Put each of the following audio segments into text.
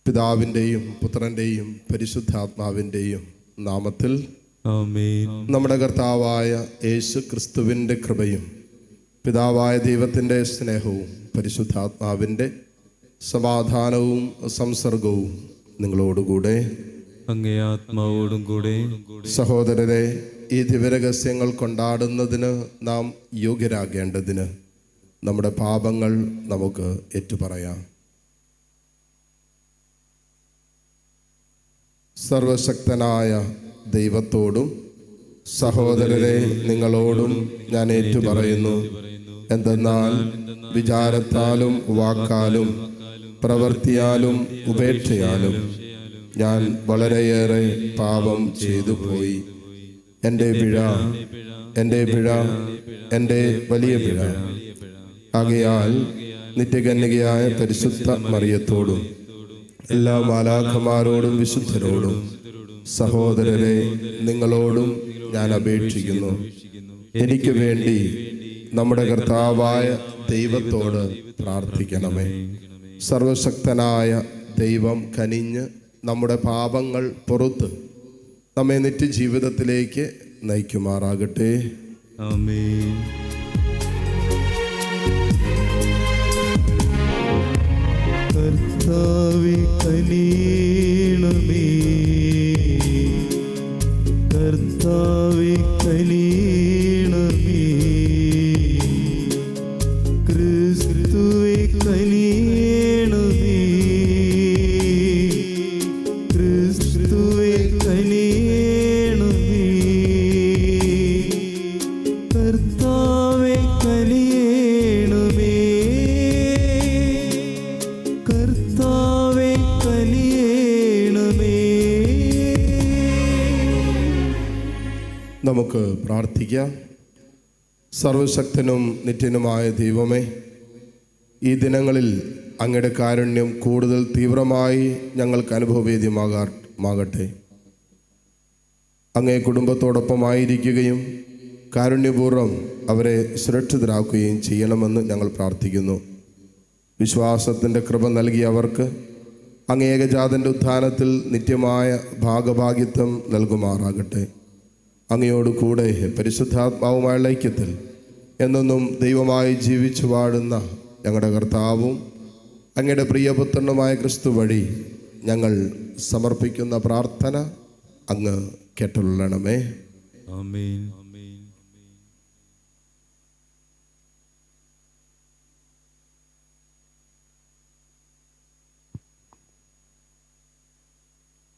പിതാവിൻ്റെയും പുത്രൻ്റെയും പരിശുദ്ധാത്മാവിൻ്റെയും നാമത്തിൽ ആമേൻ. നമ്മുടെ കർത്താവായ യേശു ക്രിസ്തുവിൻ്റെ കൃപയും പിതാവായ ദൈവത്തിൻ്റെ സ്നേഹവും പരിശുദ്ധാത്മാവിൻ്റെ സമാധാനവും സംസർഗവും നിങ്ങളോടുകൂടെ അങ്ങേ ആത്മാവോടും കൂടെ. സഹോദരരെ, ഈ ദിവ്യരഹസ്യങ്ങൾ കൊണ്ടാടുന്നതിന് നാം യോഗ്യരാകേണ്ടതിന് നമ്മുടെ പാപങ്ങൾ നമുക്ക് ഏറ്റുപറയാം. സർവശക്തനായ ദൈവത്തോടും സഹോദരരെ നിങ്ങളോടും ഞാൻ ഏറ്റുപറയുന്നു. എന്തെന്നാൽ വിചാരത്താലും വാക്കാലും പ്രവൃത്തിയാലും ഉപേക്ഷയാലും ഞാൻ വളരെയേറെ പാപം ചെയ്തു പോയി. എൻ്റെ പിഴ, എൻ്റെ വലിയ പിഴ. ആകയാൽ നിത്യകന്യകയായ പരിശുദ്ധ മറിയത്തോടും എല്ലാ മാലാഖമാരോടും വിശുദ്ധരോടും സഹോദരരെ നിങ്ങളോടും ഞാൻ അപേക്ഷിക്കുന്നു, എനിക്ക് വേണ്ടി നമ്മുടെ കർത്താവായ ദൈവത്തോട് പ്രാർത്ഥിക്കണമേ. സർവശക്തനായ ദൈവം കനിഞ്ഞ് നമ്മുടെ പാപങ്ങൾ പുറത്ത് നമ്മെ നിത്യജീവിതത്തിലേക്ക് നയിക്കുമാറാകട്ടെ. ആമേൻ. കർത്താവേ കനിയണമേ, കർത്താവേ കനിയണമേ, ക്രിസ്തുവേ കനിയണമേ, ക്രിസ്തുവേ കനിയണമേ, കർത്താവേ കനിയണമേ, കർത്താവേ കനിയണമേ. നമുക്ക് പ്രാർത്ഥിക്കാം. സർവശക്തനും നിത്യനുമായ ദൈവമേ, ഈ ദിനങ്ങളിൽ അങ്ങയുടെ കാരുണ്യം കൂടുതൽ തീവ്രമായി ഞങ്ങൾക്ക് അനുഭവവേദ്യമാകട്ടെ. അങ്ങേ കുടുംബത്തോടൊപ്പമായിരിക്കുകയും കാരുണ്യപൂർവ്വം അവരെ സുരക്ഷിതരാക്കുകയും ചെയ്യണമെന്ന് ഞങ്ങൾ പ്രാർത്ഥിക്കുന്നു. വിശ്വാസത്തിൻ്റെ കൃപ നൽകിയ അവർക്ക് അങ്ങേ ഏകജാതൻ്റെ ഉത്ഥാനത്തിൽ നിത്യമായ ഭാഗഭാഗ്യത്വം നൽകുമാറാകട്ടെ. അങ്ങയോട് കൂടെ പരിശുദ്ധാത്മാവുമായുള്ള ഐക്യത്തിൽ എന്നെന്നും ദൈവമായി ജീവിച്ചു വാഴുന്ന ഞങ്ങളുടെ കർത്താവും അങ്ങയുടെ പ്രിയപുത്രനുമായ ക്രിസ്തു വഴി ഞങ്ങൾ സമർപ്പിക്കുന്ന പ്രാർത്ഥന അങ്ങ് കേട്ടുകൊള്ളണമേ. ആമേൻ.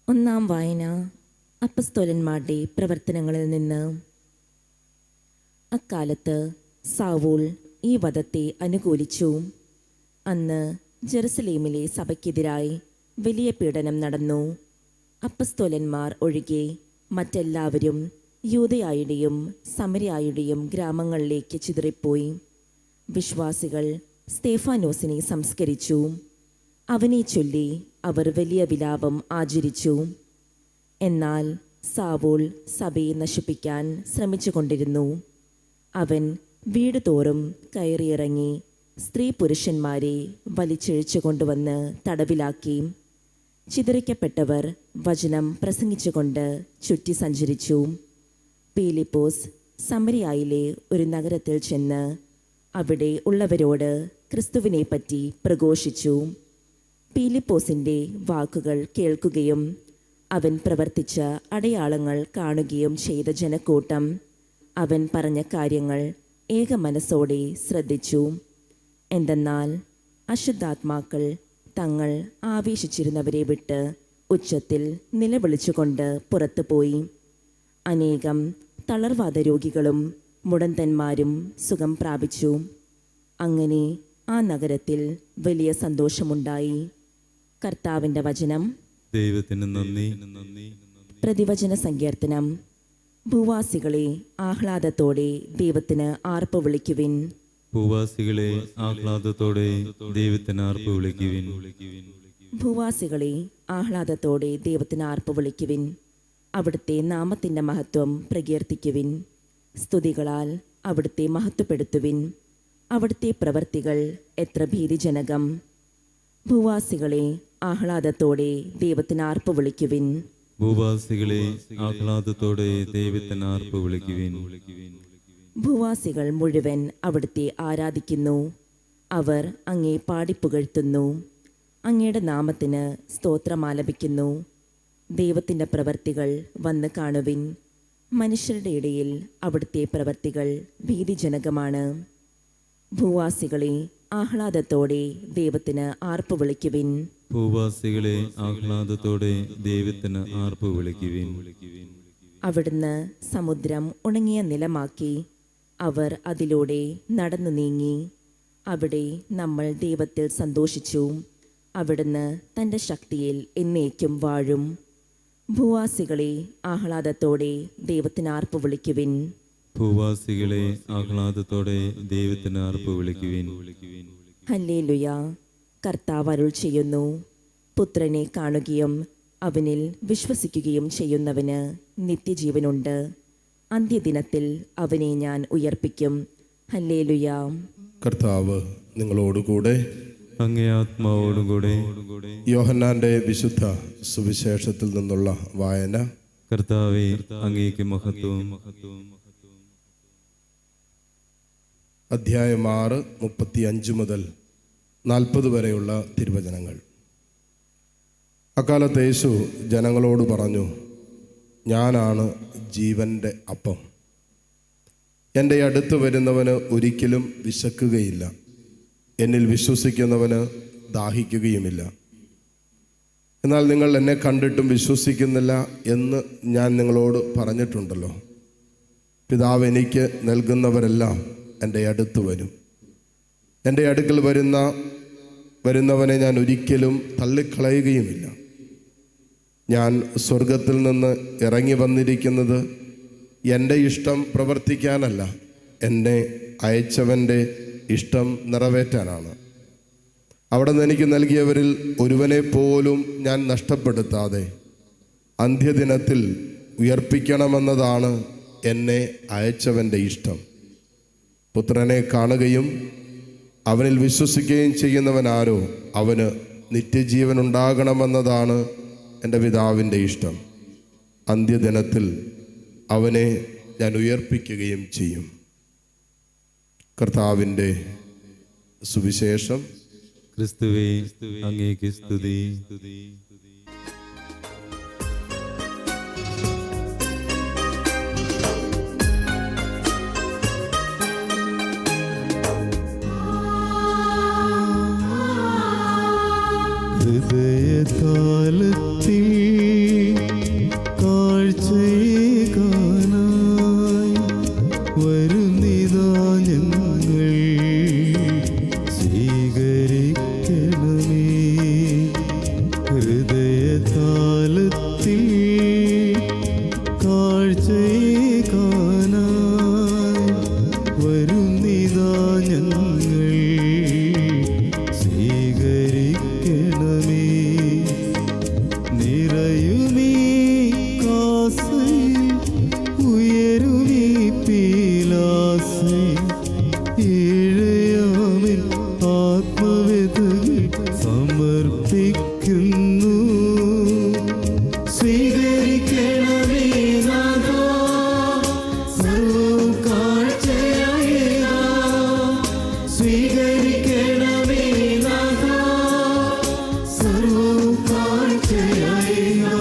ഒന്നാം വായന അപ്പസ്തോലന്മാരുടെ പ്രവർത്തനങ്ങളിൽ നിന്ന്. അക്കാലത്ത് സാവൂൾ ഈ വധത്തെ അനുകൂലിച്ചു. അന്ന് ജെറുസലേമിലെ സഭയ്ക്കെതിരായി വലിയ പീഡനം നടന്നു. അപ്പസ്തോലന്മാർ ഒഴികെ മറ്റെല്ലാവരും യൂദയായുടെയും സമരയായുടെയും ഗ്രാമങ്ങളിലേക്ക് ചിതറിപ്പോയി. വിശ്വാസികൾ സ്തേഫാനോസിനെ സംസ്കരിച്ചു. അവനെ ചൊല്ലി അവർ വലിയ വിലാപം ആചരിച്ചു. എന്നാൽ സാവൂൾ സഭയെ നശിപ്പിക്കാൻ ശ്രമിച്ചുകൊണ്ടിരുന്നു. അവൻ വീട് തോറും കയറിയിറങ്ങി സ്ത്രീ പുരുഷന്മാരെ വലിച്ചിഴച്ചു കൊണ്ടുവന്ന് തടവിലാക്കി. ചിതറിക്കപ്പെട്ടവർ വചനം പ്രസംഗിച്ചുകൊണ്ട് ചുറ്റി സഞ്ചരിച്ചു. പീലിപ്പോസ് സമരിയായിലെ ഒരു നഗരത്തിൽ ചെന്ന് അവിടെ ഉള്ളവരോട് ക്രിസ്തുവിനെപ്പറ്റി പ്രഘോഷിച്ചു. പീലിപ്പോസിൻ്റെ വാക്കുകൾ കേൾക്കുകയും അവൻ പ്രവർത്തിച്ച അടയാളങ്ങൾ കാണുകയും ചെയ്ത ജനക്കൂട്ടം അവൻ പറഞ്ഞ കാര്യങ്ങൾ ഏക മനസ്സോടെ ശ്രദ്ധിച്ചു. എന്തെന്നാൽ അശുദ്ധാത്മാക്കൾ തങ്ങൾ ആവേശിച്ചിരുന്നവരെ വിട്ട് ഉച്ചത്തിൽ നിലവിളിച്ചുകൊണ്ട് പുറത്തുപോയി. അനേകം തളർവാദ രോഗികളും മുടന്തന്മാരും സുഖം പ്രാപിച്ചു. അങ്ങനെ ആ നഗരത്തിൽ വലിയ സന്തോഷമുണ്ടായി. കർത്താവിൻ്റെ വചനം. ദൈവത്തിന് നന്ദി. പ്രതിവചന സങ്കീർത്തനം. ഭൂവാസികളെ ആഹ്ലാദത്തോടെ ദൈവത്തിന് ആർപ്പ് വിളിക്കുവിൻ. ഭൂവാസികളെ ആഹ്ലാദത്തോടെ ദൈവത്തിന് ആർപ്പ് വിളിക്കുവിൻ. ഭൂവാസികളെ ആഹ്ലാദത്തോടെ ദൈവത്തിന് ആർപ്പ് വിളിക്കുവിൻ. അവിടുത്തെ നാമത്തിൻ്റെ മഹത്വം പ്രകീർത്തിക്കുവിൻ. സ്തുതികളാൽ അവിടുത്തെ മഹത്വപ്പെടുത്തുവിൻ. അവിടുത്തെ പ്രവർത്തികൾ എത്ര ഭീതിജനകം. ഭൂവാസികളെ ആഹ്ലാദത്തോടെ ദൈവത്തിന് ആർപ്പ് വിളിക്കുവിൻ. ഭൂവാസികളെ ആഹ്ലാദത്തോടെ ദൈവത്തിന് ആർപ്പ് വിളിക്കുവിൻ. ഭൂവാസികൾ മുഴുവൻ അവിടുത്തെ ആരാധിക്കുന്നു. അവർ അങ്ങേ പാടിപ്പുകഴ്ത്തുന്നു. അങ്ങയുടെ നാമത്തിന് സ്തോത്രമാലപിക്കുന്നു. ദൈവത്തിൻ്റെ പ്രവർത്തികൾ വന്ന് കാണുവിൻ. മനുഷ്യരുടെ ഇടയിൽ അവിടുത്തെ പ്രവർത്തികൾ ഭീതിജനകമാണ്. ഭൂവാസികളെ ആഹ്ലാദത്തോടെ ദൈവത്തിന് ആർപ്പ് വിളിക്കുവിൻ. ഭൂവാസികളെ ആഹ്ലാദത്തോടെ ദൈവത്തിന് ആർപ്പ് വിളിക്കുവിൻ. അവിടുന്ന് സമുദ്രം ഉണങ്ങിയ നിലമാക്കി. അവർ അതിലൂടെ നടന്നു നീങ്ങി. അവിടെ നമ്മൾ ദൈവത്തിൽ സന്തോഷിച്ചു. അവിടുന്ന് തൻ്റെ ശക്തിയിൽ എന്നേക്കും വാഴും. ഭൂവാസികളെ ആഹ്ലാദത്തോടെ ദൈവത്തിന് ആർപ്പ് വിളിക്കുവിൻ. ഭൂവാസികളെ ആഹ്ലാദത്തോടെ ദൈവത്തിന് ആർപ്പ് വിളിക്കുവിൻ. ഹല്ലേലൂയ. കർത്താവ് അരുൾ ചെയ്യുന്നു, പുത്രനെ കാണുകയും അവനിൽ വിശ്വസിക്കുകയും ചെയ്യുന്നവന് നിത്യജീവനുണ്ട്. അന്ത്യദിനത്തിൽ അവനെ ഞാൻ ഉയർപ്പിക്കും. ഹല്ലേലൂയ. കർത്താവ് നിങ്ങളോടുകൂടെ. അങ്ങേ ആത്മാവോടും കൂടെ. യോഹന്നാന്റെ വിശുദ്ധ സുവിശേഷത്തിൽ നിന്നുള്ള വായന. കർത്താവേ, അങ്ങേക്ക് മഹത്വം. അധ്യായം 6, 35 മുതൽ 40 വരെയുള്ള തിരുവചനങ്ങൾ. അക്കാലത്ത് യേശു ജനങ്ങളോട് പറഞ്ഞു, ഞാനാണ് ജീവൻ്റെ അപ്പം. എൻ്റെ അടുത്ത് വരുന്നവന് ഒരിക്കലും വിശക്കുകയില്ല. എന്നിൽ വിശ്വസിക്കുന്നവന് ദാഹിക്കുകയുമില്ല. എന്നാൽ നിങ്ങൾ എന്നെ കണ്ടിട്ടും വിശ്വസിക്കുന്നില്ല എന്ന് ഞാൻ നിങ്ങളോട് പറഞ്ഞിട്ടുണ്ടല്ലോ. പിതാവ് എനിക്ക് നൽകുന്നവരെല്ലാം എൻ്റെ അടുത്ത് വരും. എൻ്റെ അടുക്കൽ വരുന്നവനെ ഞാൻ ഒരിക്കലും തള്ളിക്കളയുകയുമില്ല. ഞാൻ സ്വർഗത്തിൽ നിന്ന് ഇറങ്ങി വന്നിരിക്കുന്നത് എൻ്റെ ഇഷ്ടം പ്രവർത്തിക്കാനല്ല, എന്നെ അയച്ചവൻ്റെ ഇഷ്ടം നിറവേറ്റാനാണ്. അവിടെ നിന്ന് എനിക്ക് നൽകിയവരിൽ ഒരുവനെ പോലും ഞാൻ നഷ്ടപ്പെടുത്താതെ അന്ത്യദിനത്തിൽ ഉയർപ്പിക്കണമെന്നതാണ് എന്നെ അയച്ചവൻ്റെ ഇഷ്ടം. പുത്രനെ കാണുകയും അവനിൽ വിശ്വസിക്കുകയും ചെയ്യുന്നവനാരോ അവന് നിത്യജീവൻ ഉണ്ടാകണമെന്നതാണ് എൻ്റെ പിതാവിൻ്റെ ഇഷ്ടം. അന്ത്യദിനത്തിൽ അവനെ ഞാൻ ഉയർപ്പിക്കുകയും ചെയ്യും. കർത്താവിൻ്റെ സുവിശേഷം. ക്രിസ്തുവേ, അങ്ങേക്ക് സ്തുതി. ഹൃദയതാലത്തിൽ കാഴ്ചയേകാനായി വരുന്നിതാ ഞങ്ങൾ, സ്വീകരിക്കണമേ. ഹൃദയതാലത്തിൽ കാഴ്ചയേകാനായി വരുന്നിതാ ഞങ്ങൾ, സ്വീകരിക്കണമേ. നിറയുമീ കാസയിൽ ഉയരുമീ പീലാസയിൽ ഈഴയാമിൻ ആത്മവേദകൾ സമർപ്പിക്കുന്നു. സ്വീകരിക്കണമേ നാഥാ, സർവ്വം കാഴ്ചയായേകാ. സ്വീകരിക്കണമേ നാഥാ, സർവ്വം കാഴ്ചയായേകാ.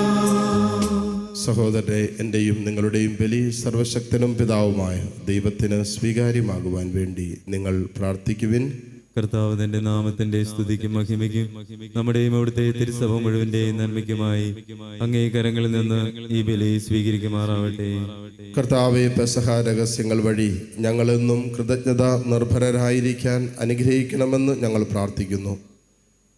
സഹോദരരെ, എൻ്റെയും നിങ്ങളുടെയും ബലി സർവശക്തനും പിതാവുമായ ദൈവത്തിന് സ്വീകാര്യമാകുവാൻ വേണ്ടി നിങ്ങൾ പ്രാർത്ഥിക്കുവിൻ. കർത്താവ് തന്റെ നാമത്തിന്റെ സ്തുതിക്കും മഹിമയ്ക്കും നമ്മുടെയും അവിടുത്തെ തിരുസഭ മുഴുവന്റെ നന്മയ്ക്കുമായി അങ്ങേ കരങ്ങളിൽ നിന്ന് ഈ ബലി സ്വീകരിക്കുമാറാവട്ടെ. കർത്താവെ, പെസഹ രഹസ്യങ്ങൾ വഴി ഞങ്ങളെന്നും കൃതജ്ഞത നിർഭരരായിരിക്കാൻ അനുഗ്രഹിക്കണമെന്ന് ഞങ്ങൾ പ്രാർത്ഥിക്കുന്നു.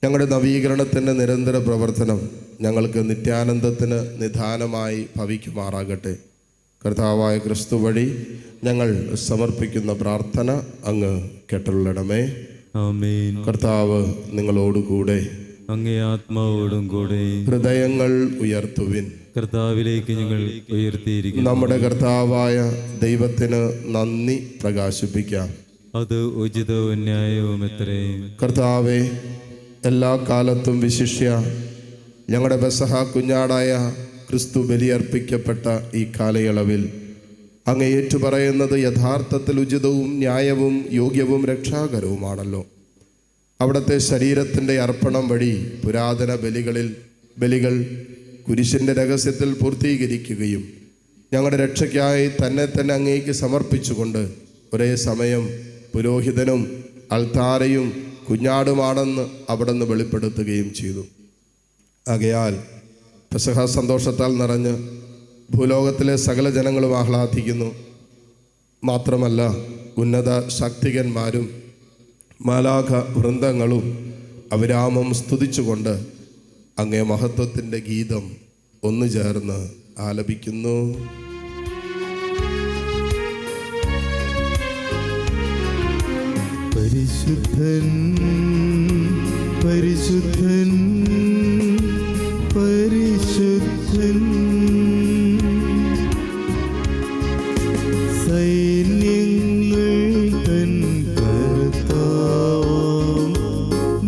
ഞങ്ങളുടെ നവീകരണത്തിൻ്റെ നിരന്തര പ്രവർത്തനം ഞങ്ങൾക്ക് നിത്യാനന്ദത്തിന് നിദാനമായി ഭവിക്കുമാറാകട്ടെ. കർത്താവായ ക്രിസ്തു വഴി ഞങ്ങൾ സമർപ്പിക്കുന്ന പ്രാർത്ഥന അങ്ങ് കേട്ടുള്ളണമേ. ആമേൻ. കർത്താവ് നിങ്ങളോടുകൂടെ. അങ്ങേ ആത്മാവോടും കൂടെ. ഹൃദയങ്ങൾ ഉയർത്തുവിൻ. കർത്താവിലേക്ക് ഞങ്ങൾ ഉയർത്തിയിരിക്കുന്നു. നമ്മുടെ കർത്താവായ ദൈവത്തിന് നന്ദി പ്രകാശിപ്പിക്കാം. അത് ഉചിതവും ന്യായവും എത്രേ. കർത്താവെ, എല്ലാ കാലത്തും വിശിഷ്യ ഞങ്ങളുടെ പെസഹ കുഞ്ഞാടായ ക്രിസ്തു ബലിയർപ്പിക്കപ്പെട്ട ഈ കാലയളവിൽ അങ്ങ് ഏറ്റുപറയുന്നത് യഥാർത്ഥത്തിൽ ഉചിതവും ന്യായവും യോഗ്യവും രക്ഷാകരവുമാണല്ലോ. അവിടുത്തെ ശരീരത്തിൻ്റെ അർപ്പണം വഴി പുരാതന ബലികൾ കുരിശിൻ്റെ രഹസ്യത്തിൽ പൂർത്തീകരിക്കുകയും ഞങ്ങളുടെ രക്ഷയ്ക്കായി തന്നെ അങ്ങേക്ക് സമർപ്പിച്ചുകൊണ്ട് ഒരേ സമയം പുരോഹിതനും അൾത്താരയും കുഞ്ഞാടുമാണെന്ന് അവിടുന്ന് വെളിപ്പെടുത്തുകയും ചെയ്തു. ആകയാൽ പെസഹ സന്തോഷത്താൽ നിറഞ്ഞ് ഭൂലോകത്തിലെ സകല ജനങ്ങളും ആഹ്ലാദിക്കുന്നു. മാത്രമല്ല, ഉന്നത ശക്തികന്മാരും മാലാഖ വൃന്ദങ്ങളും അവിരാമം സ്തുതിച്ചുകൊണ്ട് അങ്ങേ മഹത്വത്തിൻ്റെ ഗീതം ഒന്നു ചേർന്ന് ആലപിക്കുന്നു. പരിശുദ്ധൻ പരിശുദ്ധൻ പരിശുദ്ധൻ സൈന്യങ്ങൾ തൻ കർത്താവാം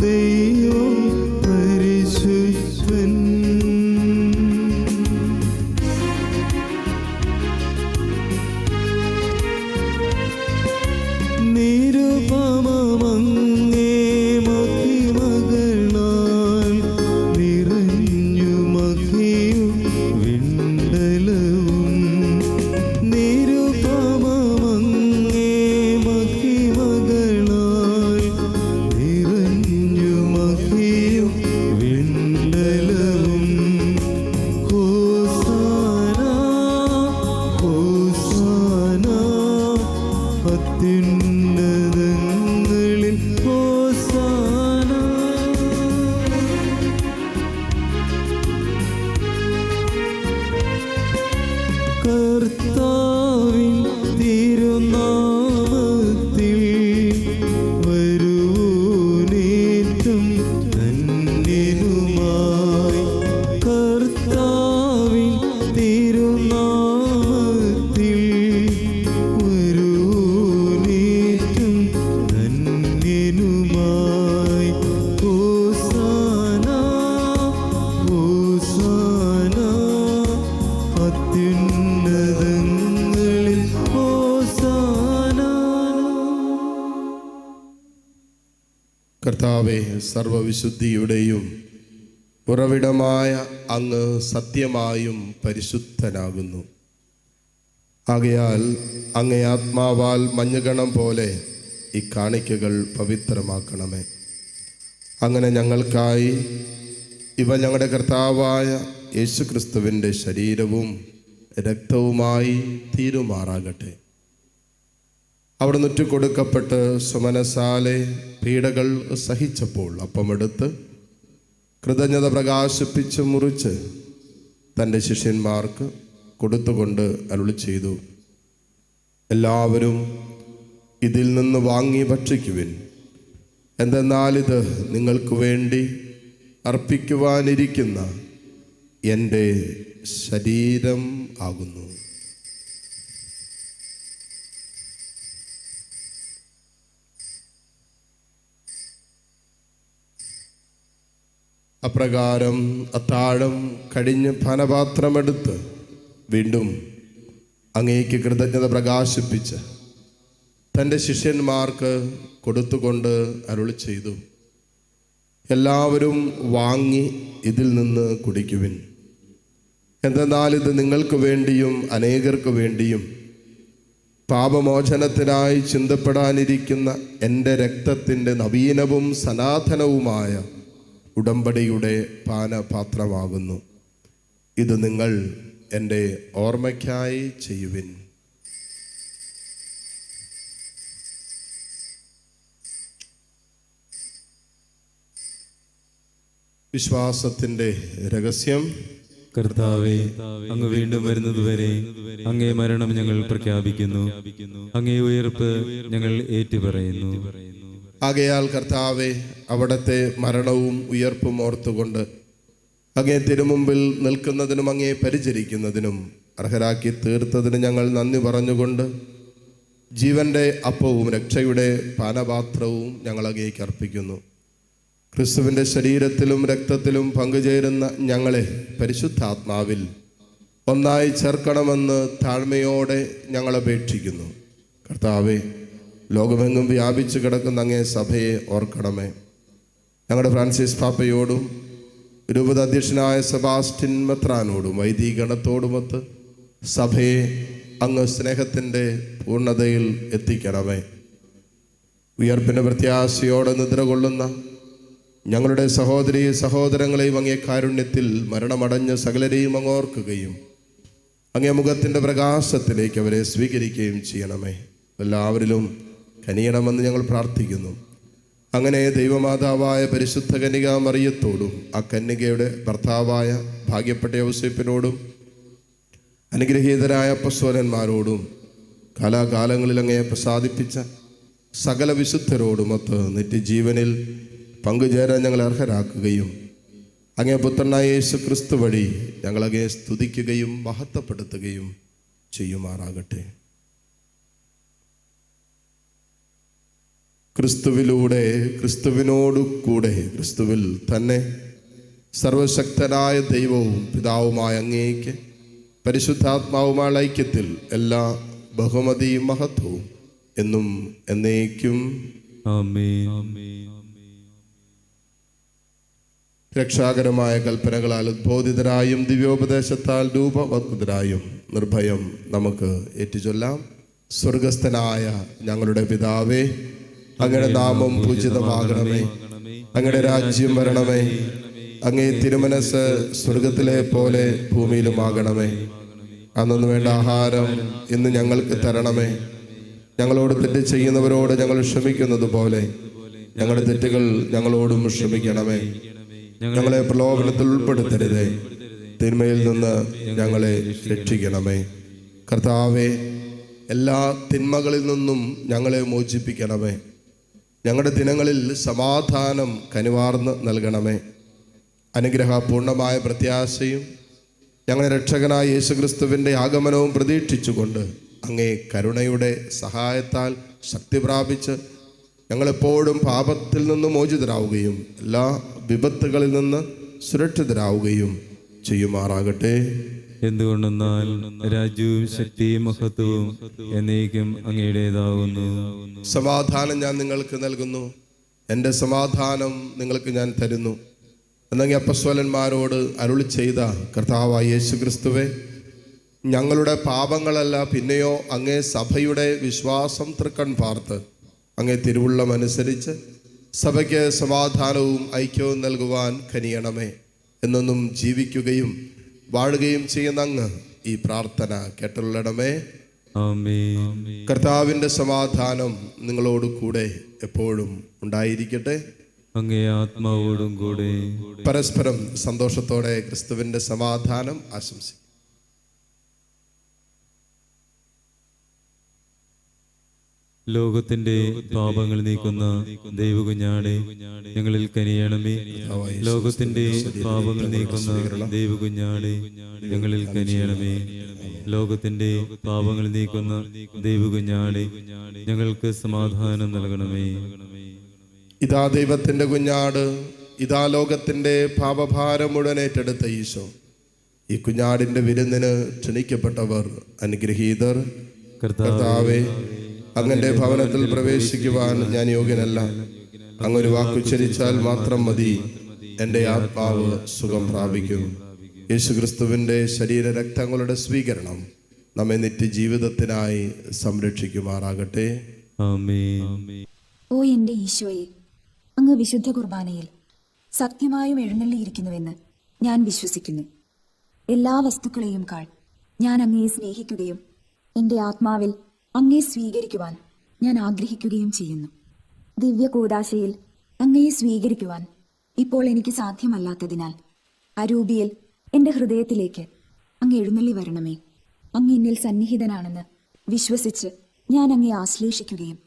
ദൈവം പരിശുദ്ധൻ. നിരുപമമങ്ങേ മഹിമകളാൽ നിറഞ്ഞു മഹിയും വിണ്ടലവും. നിരുപമമങ്ങേ മഹിമകളാൽ നിറഞ്ഞു മഹിയും വിണ്ടലവും. ഹോസാന ഹോസാന അത്യുന്നതങ്ങളിൽ ഹോസാന. കർത്താവിൻ തിരുനാമത്തിൽ വരുവോനേറ്റം ധന്യനുമായി. കർത്താവിൻ തിരുനാമത്തിൽ വരുവോനേറ്റം ധന്യനുമായി. ഹോസാന ഹോസാന അത്യുന്നതങ്ങളിൽ ഹോസാന. കർത്താവേ, സർവവിശുദ്ധിയുടെയും ഉറവിടമായ അങ്ങ് സത്യമായും പരിശുദ്ധനാകുന്നു. ആകയാൽ അങ്ങേ ആത്മാവാൽ മഞ്ഞുകണം പോലെ ഈ കാണിക്കകൾ പവിത്രമാക്കണമേ. അങ്ങനെ ഞങ്ങൾക്കായി ഇവ ഞങ്ങളുടെ കർത്താവായ യേശുക്രിസ്തുവിൻ്റെ ശരീരവും രക്തവുമായി തീരുമാറാകട്ടെ. അവിടുന്ന് ഒറ്റുകൊടുക്കപ്പെട്ട് സുമനസാലെ പീഡകൾ സഹിച്ചപ്പോൾ അപ്പമെടുത്ത് കൃതജ്ഞത പ്രകാശിപ്പിച്ച് മുറിച്ച് തൻ്റെ ശിഷ്യന്മാർക്ക് കൊടുത്തുകൊണ്ട് അരുളി ചെയ്തു: എല്ലാവരും ഇതിൽ നിന്ന് വാങ്ങി ഭക്ഷിക്കുവിൻ. എന്തെന്നാലിത് നിങ്ങൾക്ക് വേണ്ടി അർപ്പിക്കുവാനിരിക്കുന്ന എൻ്റെ ശരീരം ആകുന്നു. അപ്രകാരം അത്താഴം കഴിഞ്ഞ് പാനപാത്രമെടുത്ത് വീണ്ടും അങ്ങേക്ക് കൃതജ്ഞത പ്രകാശിപ്പിച്ച് തൻ്റെ ശിഷ്യന്മാർക്ക് കൊടുത്തുകൊണ്ട് അരുളി ചെയ്തു: എല്ലാവരും വാങ്ങി ഇതിൽ നിന്ന് കുടിക്കുവിൻ. എന്തെന്നാൽ ഇത് നിങ്ങൾക്ക് വേണ്ടിയും അനേകർക്ക് വേണ്ടിയും പാപമോചനത്തിനായി ചിന്തപ്പെടാനിരിക്കുന്ന എൻ്റെ രക്തത്തിൻ്റെ നവീനവും സനാതനവുമായ ഉടമ്പടിയുടെ പാനപാത്രമാകുന്നു. ഇത് നിങ്ങൾ എൻ്റെ ഓർമ്മയ്ക്കായി ചെയ്യുവിൻ. വിശ്വാസത്തിൻ്റെ രഹസ്യം. കർത്താവേ, അങ്ങ് വീണ്ടും വരുന്നതുവരെ അങ്ങേ മരണം ഞങ്ങൾ പ്രഖ്യാപിക്കുന്നു, അങ്ങേ ഉയർപ്പ് ഞങ്ങൾ ഏറ്റുപറയുന്നു. ആകയാൽ കർത്താവെ, അവിടുത്തെ മരണവും ഉയർപ്പും ഓർത്തുകൊണ്ട് അങ്ങേ തിരുമുമ്പിൽ നിൽക്കുന്നതിനും അങ്ങേ പരിചരിക്കുന്നതിനും അർഹരാക്കി തീർത്തതിന് ഞങ്ങൾ നന്ദി പറഞ്ഞുകൊണ്ട് ജീവന്റെ അപ്പവും രക്ഷയുടെ പാനപാത്രവും ഞങ്ങൾ അങ്ങേക്ക് അർപ്പിക്കുന്നു. ക്രിസ്തുവിൻ്റെ ശരീരത്തിലും രക്തത്തിലും പങ്കുചേരുന്ന ഞങ്ങളെ പരിശുദ്ധാത്മാവിൽ ഒന്നായി ചേർക്കണമെന്ന് താഴ്മയോടെ ഞങ്ങൾ അപേക്ഷിക്കുന്നു. കർത്താവെ, ലോകമെങ്ങും വ്യാപിച്ചു കിടക്കുന്ന അങ്ങേ സഭയെ ഓർക്കണമേ. ഞങ്ങളുടെ ഫ്രാൻസിസ് പാപ്പയോടും രൂപത അധ്യക്ഷനായ സെബാസ്റ്റ്യൻ മെത്രാനോടും വൈദികഗണത്തോടുമൊത്ത് സഭയെ അങ്ങ് സ്നേഹത്തിൻ്റെ പൂർണ്ണതയിൽ എത്തിക്കണമേ. ഉയർപ്പിൻ്റെ പ്രത്യാശയോടെ നിദ്ര കൊള്ളുന്ന ഞങ്ങളുടെ സഹോദരീ സഹോദരങ്ങളെയും അങ്ങേ കാരുണ്യത്തിൽ മരണമടഞ്ഞ സകലരെയും അങ്ങ് ഓർക്കുകയും അങ്ങേ മുഖത്തിൻ്റെ പ്രകാശത്തിലേക്ക് അവരെ സ്വീകരിക്കുകയും ചെയ്യണമേ. എല്ലാവരിലും കനിയണമെന്ന് ഞങ്ങൾ പ്രാർത്ഥിക്കുന്നു. അങ്ങനെ ദൈവമാതാവായ പരിശുദ്ധ കന്യകാ മറിയത്തോടും ആ കന്യകയുടെ ഭർത്താവായ ഭാഗ്യപ്പെട്ട യൗസേപ്പിനോടും അനുഗ്രഹീതരായ അപ്പസ്തോലന്മാരോടും കാലാകാലങ്ങളിൽ അങ്ങയെ പ്രസാദിപ്പിച്ച സകല വിശുദ്ധരോടുമൊത്ത് നിത്യജീവനിൽ പങ്കുചേരാൻ ഞങ്ങൾ അർഹരാക്കുകയും അങ്ങേ പുത്രനായ യേശു ക്രിസ്തു വഴി ഞങ്ങളങ്ങയെ സ്തുതിക്കുകയും മഹത്വപ്പെടുത്തുകയും ചെയ്യുമാറാകട്ടെ. ക്രിസ്തുവിലൂടെ, ക്രിസ്തുവിനോടു കൂടെ, ക്രിസ്തുവിൽ തന്നെ സർവശക്തനായ ദൈവവും പിതാവുമായ അങ്ങേക്ക് പരിശുദ്ധാത്മാവുമായ ഐക്യത്തിൽ എല്ലാ ബഹുമതിയും മഹത്വവും എന്നും എന്നേക്കും ആമേൻ. രക്ഷാകരമായ കൽപ്പനകളാൽ ഉദ്ബോധിതരായും ദിവ്യോപദേശത്താൽ രൂപവത്കൃതരായും നിർഭയം നമുക്ക് ഏറ്റുചൊല്ലാം. സ്വർഗസ്ഥനായ ഞങ്ങളുടെ പിതാവേ, അങ്ങയുടെ നാമം പൂജിതമാകണമേ. അങ്ങയുടെ രാജ്യം വരണമേ. അങ്ങേ തിരുമനസ് സ്വർഗത്തിലെ പോലെ ഭൂമിയിലുമാകണമേ. അന്നു വേണ്ട ആഹാരം ഇന്ന് ഞങ്ങൾക്ക് തരണമേ. ഞങ്ങളോട് തെറ്റ് ചെയ്യുന്നവരോട് ഞങ്ങൾ ക്ഷമിക്കുന്നത് പോലെ ഞങ്ങളുടെ തെറ്റുകൾ ഞങ്ങളോടും ക്ഷമിക്കണമേ. ഞങ്ങളെ പ്രലോഭനത്തിൽ ഉൾപ്പെടുത്തരുതേ, തിന്മയിൽ നിന്ന് ഞങ്ങളെ രക്ഷിക്കണമേ. കർത്താവേ, എല്ലാ തിന്മകളിൽ നിന്നും ഞങ്ങളെ മോചിപ്പിക്കണമേ. ഞങ്ങളുടെ ദിനങ്ങളിൽ സമാധാനം കനിവാർന്ന് നൽകണമേ. അനുഗ്രഹപൂർണമായ പ്രത്യാശയും ഞങ്ങളുടെ രക്ഷകനായ യേശുക്രിസ്തുവിൻ്റെ ആഗമനവും പ്രതീക്ഷിച്ചുകൊണ്ട് അങ്ങേ കരുണയുടെ സഹായത്താൽ ശക്തി പ്രാപിച്ച് ഞങ്ങളെപ്പോഴും പാപത്തിൽ നിന്ന് മോചിതരാവുകയും എല്ലാ വിപത്തുകളിൽ നിന്ന് സുരക്ഷിതരാവുകയും ചെയ്യുമാറാകട്ടെ. എന്തുകൊണ്ടെന്നാൽ രാജ്യവും ശക്തിയും മഹത്വവും എന്നേക്കും അങ്ങയുടേതാകുന്നു. സമാധാനം ഞാൻ നിങ്ങൾക്ക് നൽകുന്നു, എൻ്റെ സമാധാനം നിങ്ങൾക്ക് ഞാൻ തരുന്നു എന്നങ്ങ് അപ്പസ്തോലന്മാരോട് അരുളി ചെയ്ത കർത്താവായ യേശു ക്രിസ്തുവേ, ഞങ്ങളുടെ പാപങ്ങളല്ല പിന്നെയോ അങ്ങേ സഭയുടെ വിശ്വാസം തൃക്കൺ പാർത്ത് അങ്ങേ തിരുവുള്ളമനുസരിച്ച് സഭയ്ക്ക് സമാധാനവും ഐക്യവും നൽകുവാൻ കനിയണമേ. എന്നൊന്നും ജീവിക്കുകയും വാഴുകയും ചെയ്യുന്ന അങ്ങ് ഈ പ്രാർത്ഥന കേട്ടുള്ളടമേ. ആമേൻ. കർത്താവിൻ്റെ സമാധാനം നിങ്ങളോട് കൂടെ എപ്പോഴും ഉണ്ടായിരിക്കട്ടെ. അങ്ങേ ആത്മാവോടും കൂടെ. പരസ്പരം സന്തോഷത്തോടെ ക്രിസ്തുവിൻ്റെ സമാധാനം ആശംസിക്കും. ലോകത്തിന്റെ പാപങ്ങൾ നീക്കുന്ന ദൈവകുഞ്ഞാടെ ഞങ്ങളിൽ കനിയണമേ. ലോകത്തിന്റെ പാപങ്ങൾ നീക്കുന്ന ദൈവകുഞ്ഞാടെ ഞങ്ങളിൽ കനിയണമേ. ലോകത്തിന്റെ പാപങ്ങൾ നീക്കുന്ന ദൈവകുഞ്ഞാടെ ഞങ്ങൾക്ക് സമാധാനം നൽകണമേ. ഇതാ ദൈവത്തിൻ്റെ കുഞ്ഞാട്, ഇതാ ലോകത്തിൻ്റെ പാപഭാരം മുഴുവൻ ഏറ്റെടുത്ത ഈശോ. ഈ കുഞ്ഞാടിൻ്റെ വിരുന്നിന് ക്ഷണിക്കപ്പെട്ടവർ അനുഗ്രഹീതർ. കർത്താവേ, അങ്ങന്റെ ഭവനത്തിൽ പ്രവേശിക്കുവാൻ ഞാൻ യോഗ്യനല്ല. അങ്ങൊരു വാക്കുച്ചരിച്ചാൽ മാത്രം മതി, എൻ്റെ ആത്മാവ് സുഖം പ്രാപിക്കും. യേശുക്രിസ്തുവിൻ്റെ ശരീരരക്തങ്ങളുടെ സ്വീകരണം നമ്മെ നിത്യജീവിതത്തിനായി സംരക്ഷിക്കുമാറാകട്ടെ. ആമേൻ. ഓ എൻ്റെ ഈശോയെ, അങ്ങ് വിശുദ്ധ കുർബാനയിൽ സത്യമായും എഴുന്നള്ളിയിരിക്കുന്നുവെന്ന് ഞാൻ വിശ്വസിക്കുന്നു. എല്ലാ വസ്തുക്കളെയും കാൾ ഞാൻ അങ്ങയെ സ്നേഹിക്കുകയും എൻ്റെ ആത്മാവിൽ അങ്ങയെ സ്വീകരിക്കുവാൻ ഞാൻ ആഗ്രഹിക്കുകയും ചെയ്യുന്നു. ദിവ്യ കൂദാശയിൽ അങ്ങയെ സ്വീകരിക്കുവാൻ ഇപ്പോൾ എനിക്ക് സാധ്യമല്ലാത്തതിനാൽ അരൂപിയിൽ എൻ്റെ ഹൃദയത്തിലേക്ക് അങ്ങ് എഴുന്നള്ളി വരണമേ. അങ്ങ് എന്നിൽ സന്നിഹിതനാണെന്ന് വിശ്വസിച്ച് ഞാൻ അങ്ങയെ ആശ്ലേഷിക്കുകയും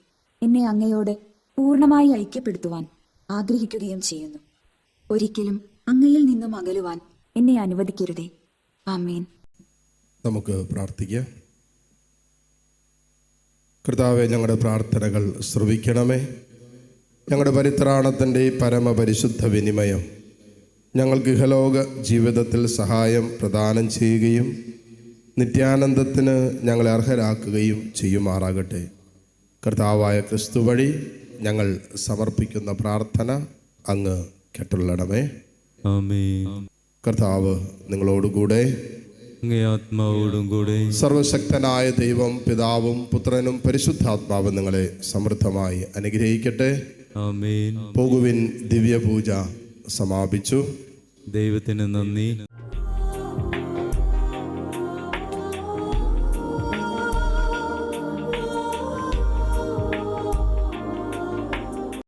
എന്നെ അങ്ങയോട് പൂർണ്ണമായി ഐക്യപ്പെടുത്തുവാൻ ആഗ്രഹിക്കുകയും ചെയ്യുന്നു. ഒരിക്കലും അങ്ങയിൽ നിന്നും അകലുവാൻ എന്നെ അനുവദിക്കരുതേ. ആമേൻ. നമുക്ക് പ്രാർത്ഥിക്കാം. കർത്താവെ, ഞങ്ങളുടെ പ്രാർത്ഥനകൾ ശ്രവിക്കണമേ. ഞങ്ങളുടെ പരിത്രാണത്തിൻ്റെ പരമപരിശുദ്ധ വിനിമയം ഞങ്ങൾക്ക് ഇഹലോക ജീവിതത്തിൽ സഹായം പ്രദാനം ചെയ്യുകയും നിത്യാനന്ദത്തിന് ഞങ്ങളെ അർഹരാക്കുകയും ചെയ്യുമാറാകട്ടെ. കർത്താവായ ക്രിസ്തു വഴി ഞങ്ങൾ സമർപ്പിക്കുന്ന പ്രാർത്ഥന അങ്ങ് കേട്ടുള്ളണമേ. ആമേൻ. കർത്താവ് നിങ്ങളോടുകൂടെ, അങ്ങേ ആത്മാവോടും കൂടെ. സർവശക്തനായ ദൈവം പിതാവും പുത്രനും പരിശുദ്ധാത്മാവും നിങ്ങളെ സമൃദ്ധമായി അനുഗ്രഹിക്കട്ടെ. ആമേൻ. പോകുവിൻ, ദിവ്യപൂജ സമാപിച്ചു. ദൈവത്തിന് നന്ദി.